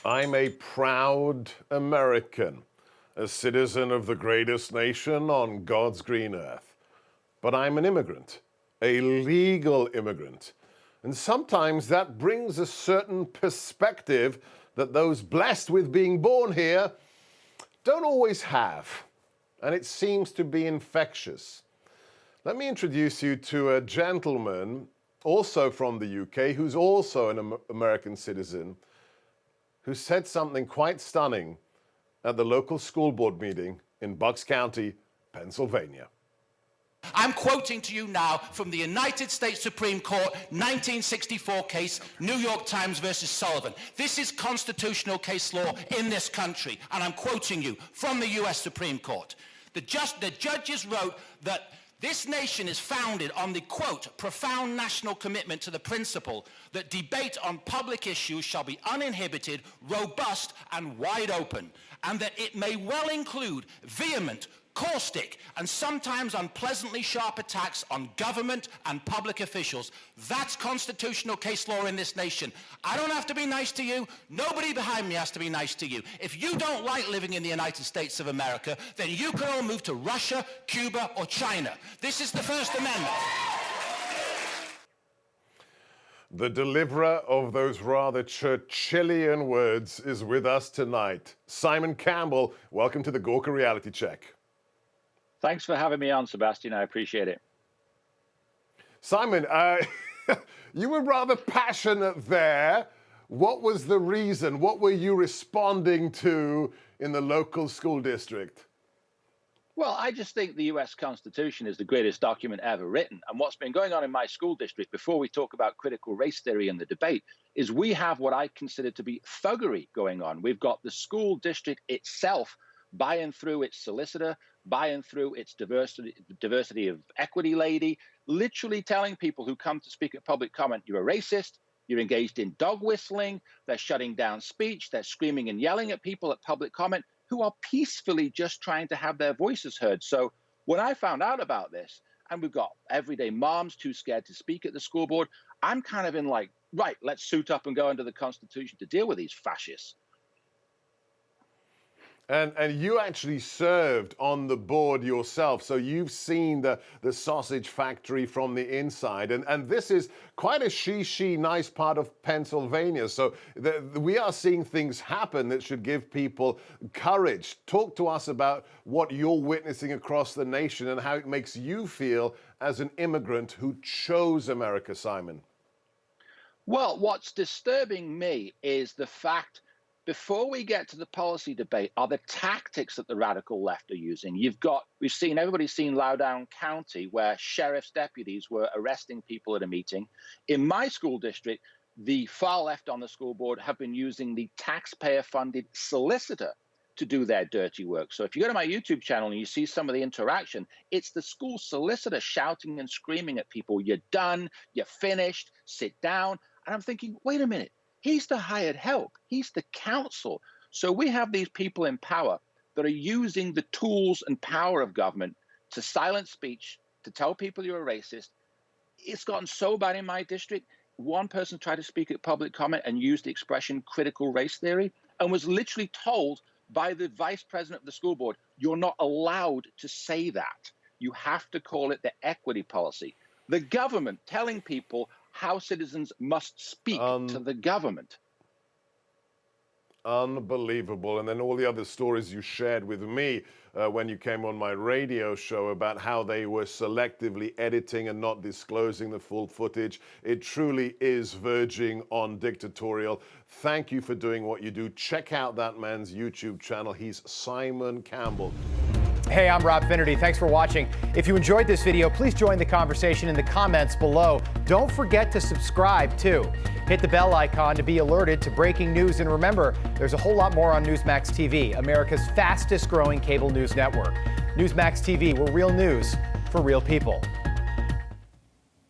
I'm a proud American, a citizen of the greatest nation on God's green earth. But I'm an immigrant, a legal immigrant. And sometimes that brings a certain perspective that those blessed with being born here don't always have. And it seems to be infectious. Let me introduce you to a gentleman, also from the UK, who's also an American citizen, who said something quite stunning at the local school board meeting in Bucks County, Pennsylvania. I'm quoting to you now from the United States Supreme Court 1964 case, New York Times versus Sullivan. This is constitutional case law in this country, and I'm quoting you from the US Supreme Court. The judges wrote that this nation is founded on the, quote, profound national commitment to the principle that debate on public issues shall be uninhibited, robust, and wide open, and that it may well include vehement, caustic, and sometimes unpleasantly sharp attacks on government and public officials. That's constitutional case law in this nation. I don't have to be nice to you. Nobody behind me has to be nice to you. If you don't like living in the United States of America, then you can all move to Russia, Cuba, or China. This is the First Amendment. The deliverer of those rather Churchillian words is with us tonight. Simon Campbell, welcome to the Gorka Reality Check. Thanks for having me on, Sebastian. I appreciate it. Simon, you were rather passionate there. What was the reason? What were you responding to in the local school district? Well, I just think the US Constitution is the greatest document ever written. And what's been going on in my school district, before we talk about critical race theory and the debate, is we have what I consider to be thuggery going on. We've got the school district itself buying through its solicitor, buying through its diversity of equity lady, literally telling people who come to speak at public comment, you're a racist, you're engaged in dog whistling, they're shutting down speech, they're screaming and yelling at people at public comment who are peacefully just trying to have their voices heard. So when I found out about this, and we've got everyday moms too scared to speak at the school board, I'm kind of in like, right, let's suit up and go under the Constitution to deal with these fascists. And you actually served on the board yourself, so you've seen the sausage factory from the inside. And this is quite a she nice part of Pennsylvania. So we are seeing things happen that should give people courage. Talk to us about what you're witnessing across the nation and how it makes you feel as an immigrant who chose America, Simon. Well, what's disturbing me is the fact, before we get to the policy debate, are the tactics that the radical left are using. Everybody's seen Loudoun County, where sheriff's deputies were arresting people at a meeting. In my school district, the far left on the school board have been using the taxpayer-funded solicitor to do their dirty work. So if you go to my YouTube channel and you see some of the interaction, it's the school solicitor shouting and screaming at people, you're done, you're finished, sit down. And I'm thinking, wait a minute. He's the hired help. He's the counsel. So we have these people in power that are using the tools and power of government to silence speech, to tell people you're a racist. It's gotten so bad in my district. One person tried to speak at public comment and used the expression critical race theory and was literally told by the vice president of the school board, you're not allowed to say that. You have to call it the equity policy. The government telling people how citizens must speak to the government. Unbelievable. And then all the other stories you shared with me when you came on my radio show about how they were selectively editing and not disclosing the full footage. It truly is verging on dictatorial. Thank you for doing what you do. Check out that man's YouTube channel. He's Simon Campbell. Hey, I'm Rob Finnerty. Thanks for watching. If you enjoyed this video, please join the conversation in the comments below. Don't forget to subscribe, too. Hit the bell icon to be alerted to breaking news. And remember, there's a whole lot more on Newsmax TV, America's fastest growing cable news network. Newsmax TV, where real news for real people.